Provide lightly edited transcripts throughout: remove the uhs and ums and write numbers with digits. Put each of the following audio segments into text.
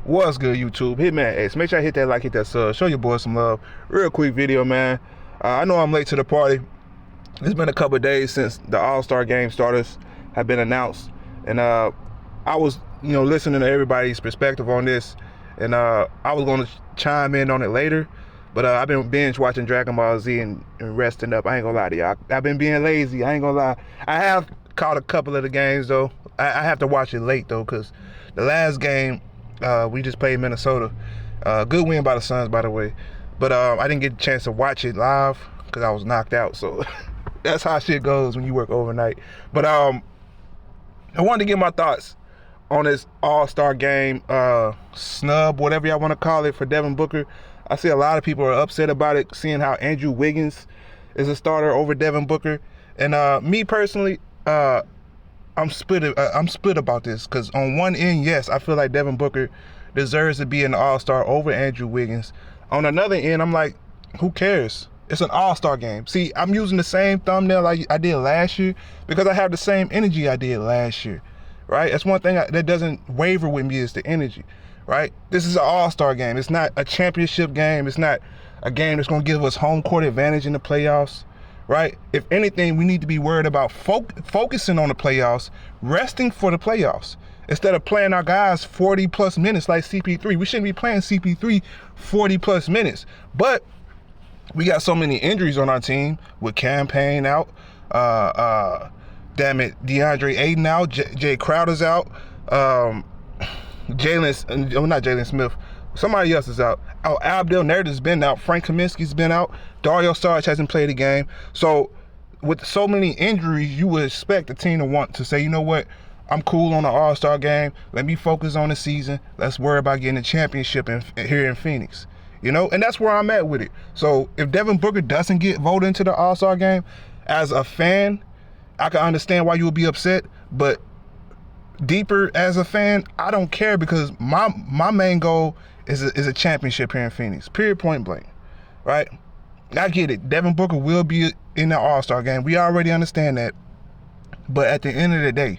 What's good, YouTube? Hitman X. Make sure I hit that like, hit that sub. Show your boys some love. Real quick video, man. I know I'm late to the party. It's been a couple of days since the All-Star game starters have been announced. And I was, listening to everybody's perspective on this. And I was going to chime in on it later. But I've been binge watching Dragon Ball Z and resting up. I ain't going to lie to y'all. I've been being lazy. I ain't going to lie. I have caught a couple of the games, though. I have to watch it late, though, because the last game, we just played Minnesota. Good win by the Suns, by the way. But I didn't get a chance to watch it live because I was knocked out. So that's how shit goes when you work overnight. But I wanted to get my thoughts on this All-Star game, snub, whatever y'all want to call it, for Devin Booker. I see a lot of people are upset about it, seeing how Andrew Wiggins is a starter over Devin Booker. And me personally, I'm split about this, because on one end, yes, I feel like Devin Booker deserves to be an All-Star over Andrew Wiggins. On another end, I'm like, who cares? It's an All-Star game. See, I'm using the same thumbnail like I did last year because I have the same energy I did last year, right? That's one thing that doesn't waver with me, is the energy, right? This is an All-Star game. It's not a championship game. It's not a game that's going to give us home court advantage in the playoffs. Right? If anything, we need to be worried about focusing on the playoffs, resting for the playoffs. Instead of playing our guys 40-plus minutes like CP3. We shouldn't be playing CP3 40-plus minutes. But we got so many injuries on our team, with Campaign out, DeAndre Ayton out, Jay Crowder's out, not Jalen Smith. Somebody else is out. Oh, Abdel Nader's been out. Frank Kaminsky's been out. Dario Saric hasn't played a game. So with so many injuries, you would expect the team to want to say, you know what, I'm cool on the All-Star game. Let me focus on the season. Let's worry about getting a championship here in Phoenix. And that's where I'm at with it. So if Devin Booker doesn't get voted into the All-Star game, as a fan, I can understand why you would be upset. But deeper as a fan, I don't care, because my main goal is a championship here in Phoenix, period, point blank, right? I get it. Devin Booker will be in the All-Star game. We already understand that. But at the end of the day,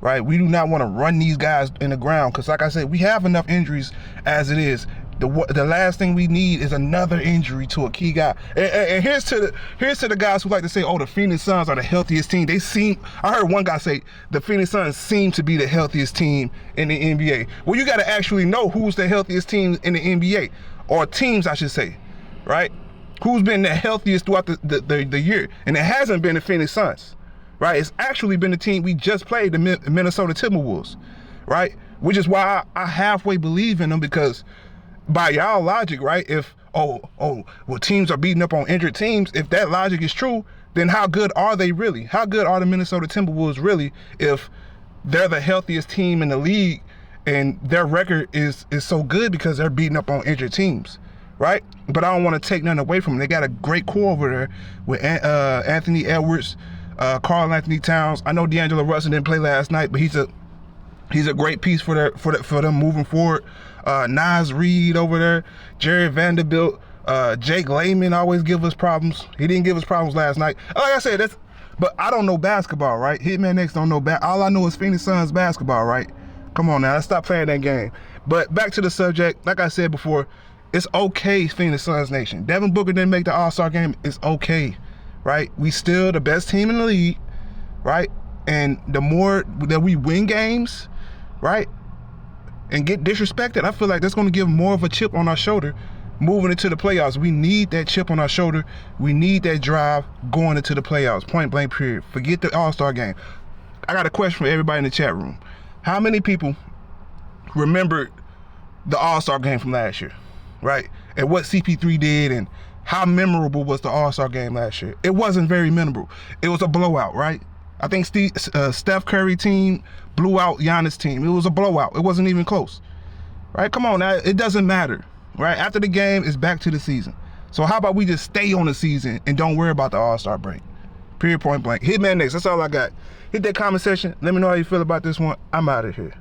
right, we do not want to run these guys in the ground, because like I said, we have enough injuries as it is. The last thing we need is another injury to a key guy. And here's to the guys who like to say, oh, the Phoenix Suns are the healthiest team. I heard one guy say the Phoenix Suns seem to be the healthiest team in the NBA. Well, you got to actually know who's the healthiest team in the NBA, or teams, I should say, right? Who's been the healthiest throughout the year? And it hasn't been the Phoenix Suns, right? It's actually been the team we just played, the Minnesota Timberwolves, right? Which is why I halfway believe in them, because by y'all logic, right, if, teams are beating up on injured teams, if that logic is true, then how good are they really? How good are the Minnesota Timberwolves really if they're the healthiest team in the league and their record is so good because they're beating up on injured teams, right? But I don't want to take nothing away from them. They got a great core over there with Anthony Edwards, Karl Anthony Towns. I know D'Angelo Russell didn't play last night, but he's a great piece for them moving forward. Naz Reid over there, Jared Vanderbilt, Jake Layman always give us problems. He didn't give us problems last night. Like I said, but I don't know basketball, right? Hitman X don't know all I know is Phoenix Suns basketball, right? Come on now, let's stop playing that game. But back to the subject, like I said before, it's okay, Phoenix Suns Nation. Devin Booker didn't make the All-Star game. It's okay, right? We still the best team in the league, right? And the more that we win games, right, and get disrespected, I feel like that's going to give more of a chip on our shoulder moving into the playoffs. We need that chip on our shoulder. We need that drive going into the playoffs, point blank, period. Forget the All-Star game. I got a question for everybody in the chat room. How many people remember the All-Star game from last year, right? And what CP3 did, and how memorable was the All-Star game last year? It wasn't very memorable. It was a blowout, right? I think Steph Curry team blew out Giannis team. It was a blowout. It wasn't even close, right? Come on now. It doesn't matter, right? After the game, it's back to the season. So how about we just stay on the season and don't worry about the All-Star break? Period, point blank. Hitman X, that's all I got. Hit that comment section. Let me know how you feel about this one. I'm out of here.